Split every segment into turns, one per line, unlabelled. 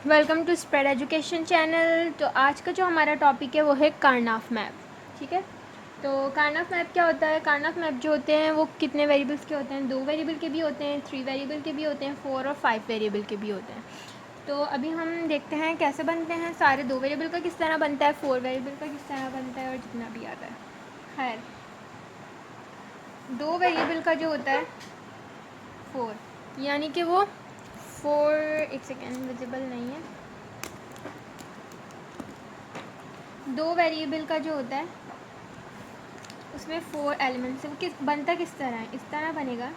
Welcome to spread education channel. तो आज का जो हमारा टॉपिक है वो है कार्नाफ मैप। ठीक है, तो कार्नाफ मैप क्या होता है? कार्नाफ मैप जो होते हैं वो कितने वेरिएबल्स के होते हैं? 2 वेरिएबल के भी होते हैं, 3 वेरिएबल के भी होते हैं, 4 और 5 वेरिएबल के भी होते हैं। तो अभी हम देखते हैं कैसे बनते हैं। सारे 2 वेरिएबल का किस तरह बनता है, 4 वेरिएबल का किस तरह बनता है और जितना भी आता है। खैर, 2 वेरिएबल का जो होता है 4, यानी कि वो 4, एक सेकेंड, विजिबल नहीं है। 2 वेरिएबल का जो होता है उसमें 4 एलिमेंट्स है। वो किस बनता किस तरह है? इस तरह बनेगा।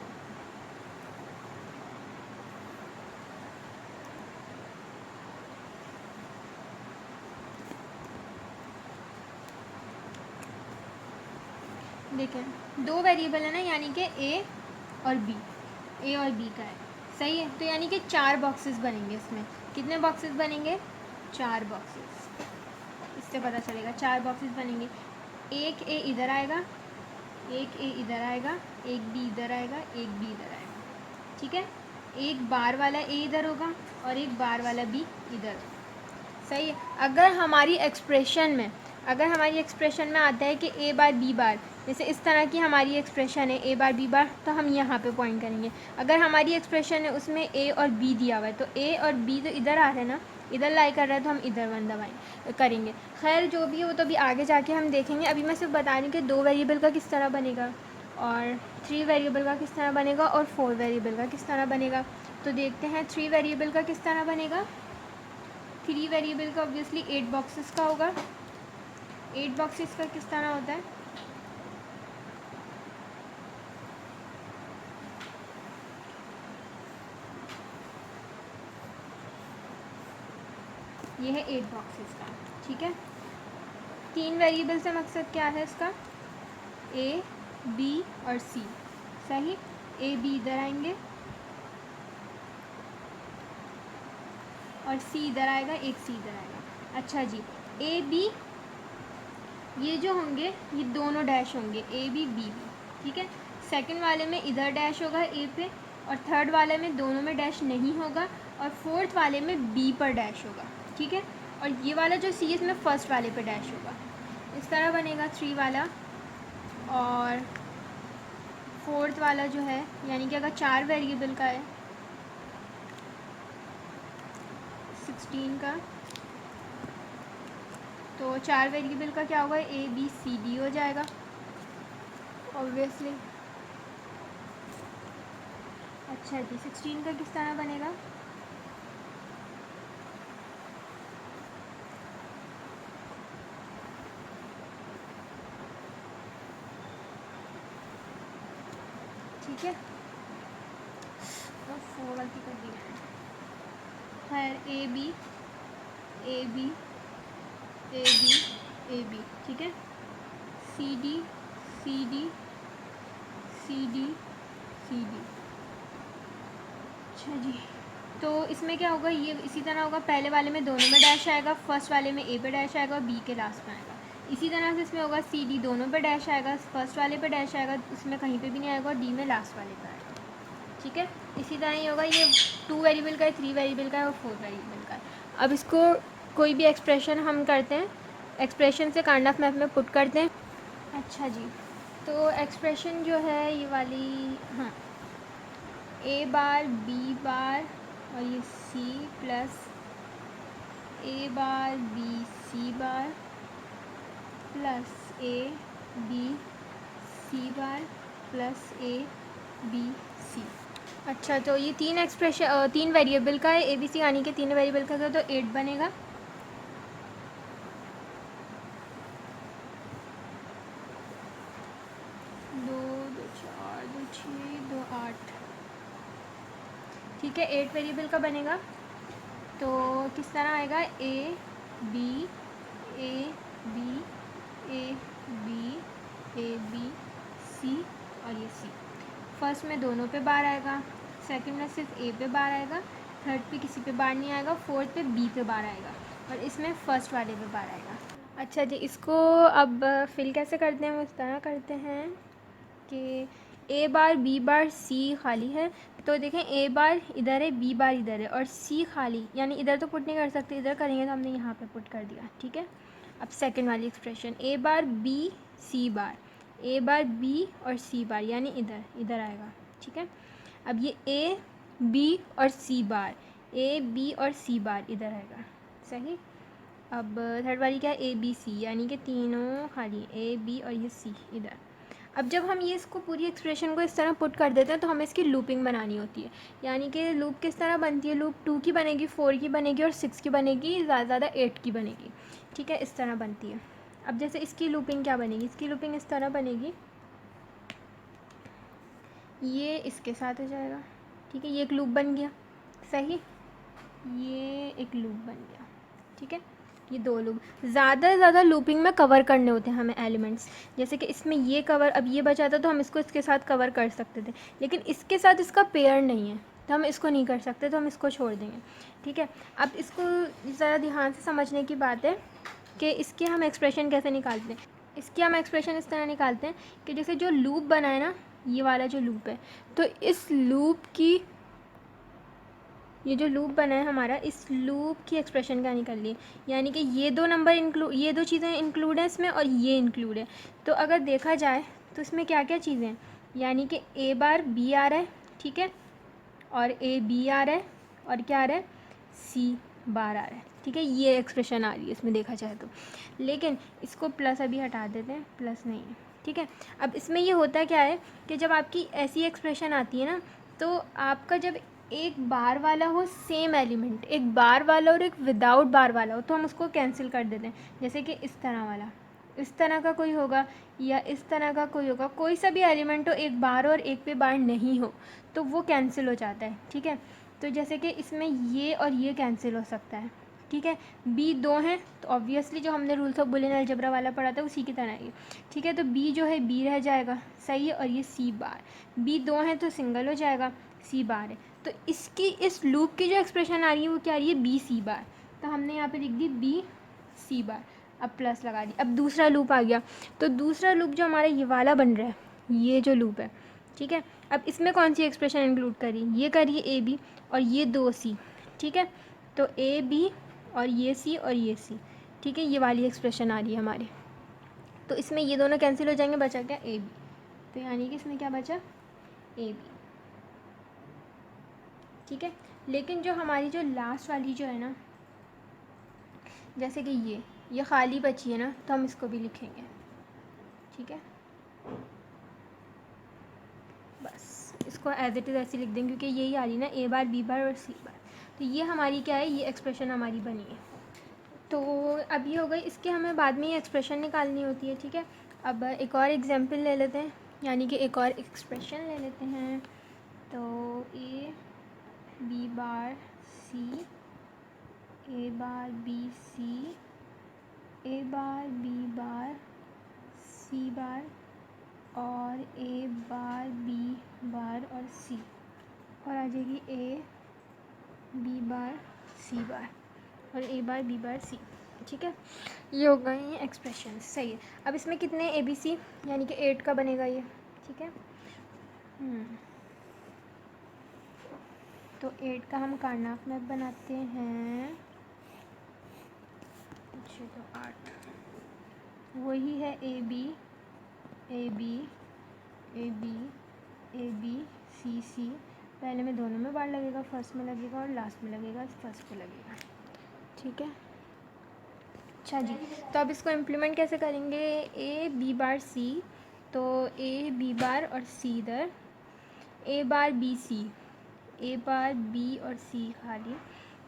देखें, 2 वेरिएबल है ना, यानी कि ए और बी, ए और बी का है। सही है, तो यानी कि 4 बॉक्सेस बनेंगे इसमें। कितने बॉक्सेस बनेंगे? 4 बॉक्सेस। इससे पता चलेगा 4 बॉक्सेस बनेंगे। एक ए इधर आएगा, एक ए इधर आएगा, एक बी इधर आएगा, एक बी इधर आएगा। ठीक है, एक बार वाला ए इधर होगा और एक बार वाला बी इधर होगा। सही है। अगर हमारी एक्सप्रेशन में आता है कि ए बार बी बार, जैसे इस तरह की हमारी एक्सप्रेशन है ए बार बी बार, तो हम यहाँ पे पॉइंट करेंगे। अगर हमारी एक्सप्रेशन है उसमें ए और बी दिया हुआ है, तो ए और बी तो इधर आ रहे हैं ना, इधर लाई कर रहा है, तो हम इधर वन दबाएँ करेंगे। खैर, जो भी हो तो अभी आगे जाके हम देखेंगे। अभी मैं सिर्फ बता रही हूँ कि 2 वेरिएबल का किस तरह बनेगा और 3 वेरिएबल का किस तरह बनेगा और 4 वेरिएबल का किस तरह बनेगा। तो देखते हैं 3 वेरिएबल का किस तरह बनेगा। 3 वेरिएबल का ऑब्वियसली 8 बॉक्सेस का होगा। 8 बॉक्सेस का किस तरह होता है? ये है 8 बॉक्सेस का। ठीक है, 3 वेरिएबल से मकसद क्या है इसका? ए, बी और सी। सही, ए बी इधर आएंगे और सी इधर आएगा, एक सी इधर आएगा। अच्छा जी, ए बी ये जो होंगे ये दोनों डैश होंगे, ए बी बी बी। ठीक है, सेकंड वाले में इधर डैश होगा ए पे, और थर्ड वाले में दोनों में डैश नहीं होगा, और फोर्थ वाले में बी पर डैश होगा। ठीक है, और ये वाला जो सी है इसमें फर्स्ट वाले पे डैश होगा। इस तरह बनेगा 3 वाला। और फोर्थ वाला जो है, यानी कि अगर 4 वेरिएबल का है 16 का, तो 4 वेरिएबल का क्या होगा? ए बी सी डी हो जाएगा ऑब्वियसली। अच्छा जी, 16 का किस तरह बनेगा? ठीक है, तो 4 गलती कर दी मैंने। खैर, A B A B A B A B. ठीक है, C D C D C D C D. अच्छा जी, तो इसमें क्या होगा? ये इसी तरह होगा, पहले वाले में दोनों में डैश आएगा, फर्स्ट वाले में ए पे डैश आएगा और बी के लास्ट में आएगा। इसी तरह से इसमें होगा, सी डी दोनों पे डैश आएगा, फर्स्ट वाले पे डैश आएगा, उसमें कहीं पे भी नहीं आएगा, और डी में लास्ट वाले पे आएगा। ठीक है, इसी तरह ही होगा। ये 2 वेरिएबल का है, 3 वेरिएबल का है और 4 वेरिएबल का है। अब इसको कोई भी एक्सप्रेशन हम करते हैं, एक्सप्रेशन से कार्नाफ मैप में पुट करते हैं। अच्छा जी, तो एक्सप्रेशन जो है ये वाली, हाँ, ए बार बी बार और ये C plus A bar B C bar plus A B C bar plus A B C. अच्छा, तो ये 3 वेरिएबल का है ए बी सी, यानी कि 3 वेरिएबल का था, तो 8 बनेगा। दो दो चार दो छः दो 8। ठीक है, 8 वेरिएबल का बनेगा। तो किस तरह आएगा? A B A B A B A B C और ये सी। फर्स्ट में दोनों पे बार आएगा, सेकंड में सिर्फ ए पे बार आएगा, थर्ड पे किसी पे बार नहीं आएगा, फोर्थ पे बी पे बार आएगा, और इसमें फर्स्ट वाले पे बार आएगा। अच्छा जी, इसको अब फिल कैसे करते हैं? वो इस तरह करते हैं कि ए बार बी बार सी खाली है, तो देखें ए बार इधर है, बी बार इधर है और सी खाली, यानी इधर तो पुट नहीं कर सकते, इधर करेंगे तो हमने यहाँ पे पुट कर दिया, ठीक है। अब सेकंड वाली expression, A bar B C bar, A bar B और सी बार यानी इधर इधर आएगा, ठीक है। अब ये ए बी और सी बार, ए बी और सी बार इधर आएगा, सही। अब थर्ड वाली क्या है, ए बी सी, यानी कि तीनों खाली, ए बी और ये सी इधर। अब जब हम ये इसको पूरी एक्सप्रेशन को इस तरह पुट कर देते हैं तो हमें इसकी लूपिंग बनानी होती है, यानी कि लूप किस तरह बनती है, लूप 2 की बनेगी, 4 की बनेगी और 6 की बनेगी, ज़्यादा ज़्यादा 8 की बनेगी, ठीक है, इस तरह बनती है। अब जैसे इसकी लूपिंग क्या बनेगी, इसकी लूपिंग इस तरह बनेगी, ये इसके साथ हो जाएगा, ठीक है, ये एक लूप बन गया, सही, ये एक लूप बन गया, ठीक है। ये दो लूप, ज़्यादा से ज़्यादा लूपिंग में कवर करने होते हैं हमें एलिमेंट्स, जैसे कि इसमें ये कवर, अब ये बचा था तो हम इसको इसके साथ कवर कर सकते थे, लेकिन इसके साथ इसका पेयर नहीं है तो हम इसको नहीं कर सकते, तो हम इसको छोड़ देंगे, ठीक है। अब इसको ज़रा ध्यान से समझने की बात है कि इसके हम एक्सप्रेशन कैसे निकालते हैं। इसकी हम एक्सप्रेशन इस तरह निकालते हैं कि जैसे जो लूप बना है ना, ये वाला जो लूप है, तो इस लूप की, ये जो लूप बना है हमारा, इस लूप की एक्सप्रेशन क्या निकल ली, यानी कि ये दो नंबर इंक्लूड, ये दो चीज़ें इंक्लूड हैं इसमें और ये इंक्लूड है। तो अगर देखा जाए तो इसमें क्या क्या चीज़ें हैं, यानी कि ए बार बी आ रहा है, ठीक है, और ए बी आ रहा है, और क्या आ रहा है, सी बार आ रहा है, ठीक है, ये एक्सप्रेशन आ रही है इसमें देखा जाए तो। लेकिन इसको प्लस अभी हटा देते हैं, प्लस नहीं है, ठीक है। अब इसमें ये होता क्या है कि जब आपकी ऐसी एक्सप्रेशन आती है ना, तो आपका जब एक बार वाला हो सेम एलिमेंट, एक बार वाला और एक विदाउट बार वाला हो, तो हम उसको कैंसिल कर देते हैं। जैसे कि इस तरह वाला, इस तरह का कोई होगा या इस तरह का कोई होगा, कोई सा भी एलिमेंट हो एक बार और एक पे बार नहीं हो तो वो कैंसिल हो जाता है, ठीक है। तो जैसे कि इसमें ये और ये कैंसिल हो सकता है, ठीक है। बी दो हैं तो ऑब्वियसली जो हमने रूल्स ऑफ बुलियन अलजेब्रा वाला पढ़ा था उसी की तरह है, ठीक है। तो बी जो है बी रह जाएगा, सही है, और ये सी बार, बी दो हैं तो सिंगल हो जाएगा, सी बार है, तो इसकी इस लूप की जो एक्सप्रेशन आ रही है वो क्या आ रही है, बी सी बार, तो हमने यहाँ पे लिख दी बी सी बार, अब प्लस लगा दी। अब दूसरा लूप आ गया, तो दूसरा लूप जो हमारा ये वाला बन रहा है, ये जो लूप है, ठीक है। अब इसमें कौन सी एक्सप्रेशन इंक्लूड करी, ये करिए ए बी और ये दो सी, ठीक है। तो ए बी और ये सी और ये सी, ठीक है, ये वाली एक्सप्रेशन आ रही है हमारी। तो इसमें ये दोनों कैंसिल हो जाएंगे, बचा क्या, ए बी, तो यानी कि इसमें क्या बचा, ए बी, ठीक है। लेकिन जो हमारी जो लास्ट वाली जो है ना, जैसे कि ये खाली बची है ना, तो हम इसको भी लिखेंगे, ठीक है। बस इसको एज इट इज़ ऐसे लिख देंगे क्योंकि यही आ रही ना, ए बार बी बार और सी बार, तो ये हमारी क्या है, ये एक्सप्रेशन हमारी बनी है। तो अब ये हो गई, इसके हमें बाद में ये एक्सप्रेशन निकालनी होती है, ठीक है। अब एक और एग्जांपल ले लेते हैं, यानी कि एक और एक्सप्रेशन ले लेते हैं। तो A B bar C, A bar B C, A bar B bar C bar और ए बार बी बार और सी, और आ जाएगी ए बी बार सी बार और ए बार बी बार सी, ठीक है। ये हो गई एक्सप्रेशन, सही है। अब इसमें कितने ए बी सी, यानी कि 8 का बनेगा ये, ठीक है। तो 8 का हम कार्नाफ मैप बनाते हैं, अच्छा तो 8, वही है A B A B A B A B C C, पहले में दोनों में बार लगेगा, फर्स्ट में लगेगा और लास्ट में लगेगा, फर्स्ट पे लगेगा, ठीक है। अच्छा जी, तो अब इसको इम्प्लीमेंट कैसे करेंगे, ए बी बार सी, तो ए बी बार और सी इधर, ए bar B C, A bar B और सी खाली,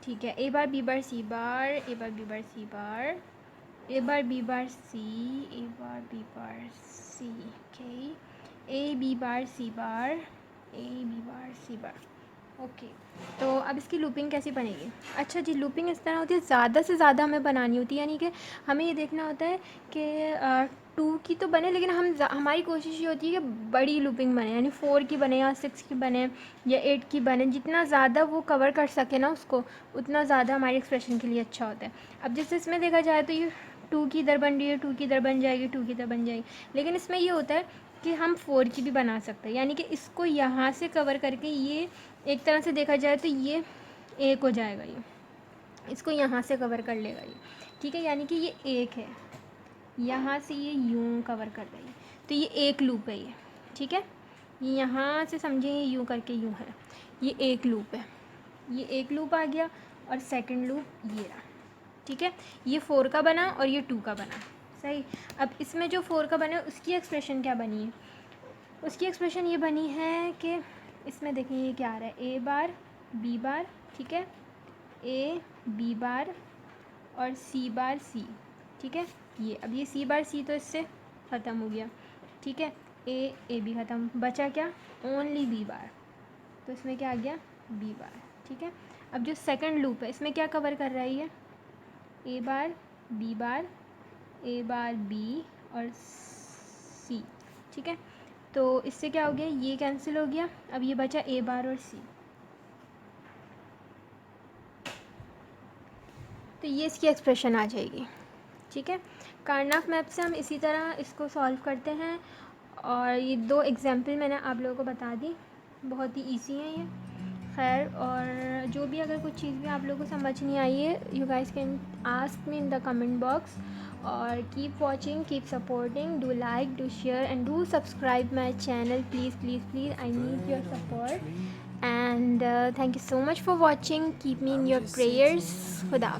ठीक है। A bar B bar C bar, A bar B bar C bar, A bar B bar C, A bar B bar C, okay, A B bar C bar, A B bar C bar, okay. तो अब इसकी looping कैसी बनेगी, अच्छा जी, looping इस तरह होती है, ज़्यादा से ज़्यादा हमें बनानी होती है, यानी कि हमें ये देखना होता है कि 2 की तो बने, लेकिन हमारी कोशिश ये होती है कि बड़ी लूपिंग बने, यानी 4 की बने या 6 की बने या 8 की बने, जितना ज़्यादा वो कवर कर सके ना उसको, उतना ज़्यादा हमारे एक्सप्रेशन के लिए अच्छा होता है। अब जैसे इसमें देखा जाए तो ये 2 की इधर बन रही है, 2 की इधर बन जाएगी, 2 की इधर बन जाएगी, लेकिन इसमें ये होता है कि हम 4 की भी बना सकते हैं, यानी कि इसको यहाँ से कवर करके ये एक तरह से देखा जाए तो ये 1 हो जाएगा, ये इसको यहाँ से कवर कर लेगा ये, ठीक है, यानी कि ये 1 है, यहाँ से ये यूँ कवर कर रही है, तो ये 1 लूप है ये, ठीक है। ये यहाँ से समझिए ये यूँ करके यूँ है, ये 1 लूप है, ये 1 लूप आ गया और सेकंड लूप ये रहा, ठीक है। ये 4 का बना और ये 2 का बना, सही। अब इसमें जो 4 का बना उसकी एक्सप्रेशन क्या बनी है, उसकी एक्सप्रेशन ये बनी है कि इसमें देखिए ये क्या आ रहा है, ए बार बी बार, ठीक है, ए बी बार और सी बार सी, ठीक है। ये अब ये सी बार सी तो इससे ख़त्म हो गया, ठीक है, ए बी ख़त्म, बचा क्या, ओनली बी बार, तो इसमें क्या आ गया, बी बार, ठीक है। अब जो सेकंड लूप है इसमें क्या कवर कर रहा है ये, ए बार बी और सी, ठीक है। तो इससे क्या हो गया, ये कैंसिल हो गया, अब ये बचा ए बार और सी, तो ये इसकी एक्सप्रेशन आ जाएगी, ठीक है। कार्नाफ मैप से हम इसी तरह इसको सॉल्व करते हैं, और ये 2 एग्जाम्पल मैंने आप लोगों को बता दी, बहुत ही इजी हैं ये, खैर। और जो भी अगर कुछ चीज़ भी आप लोगों को समझ नहीं आई है, you guys can ask me in the comment box, और keep watching, keep supporting, do like, do share and do subscribe my channel, please please please, I need your support, and thank you so much for watching, keep me in your prayers, khuda.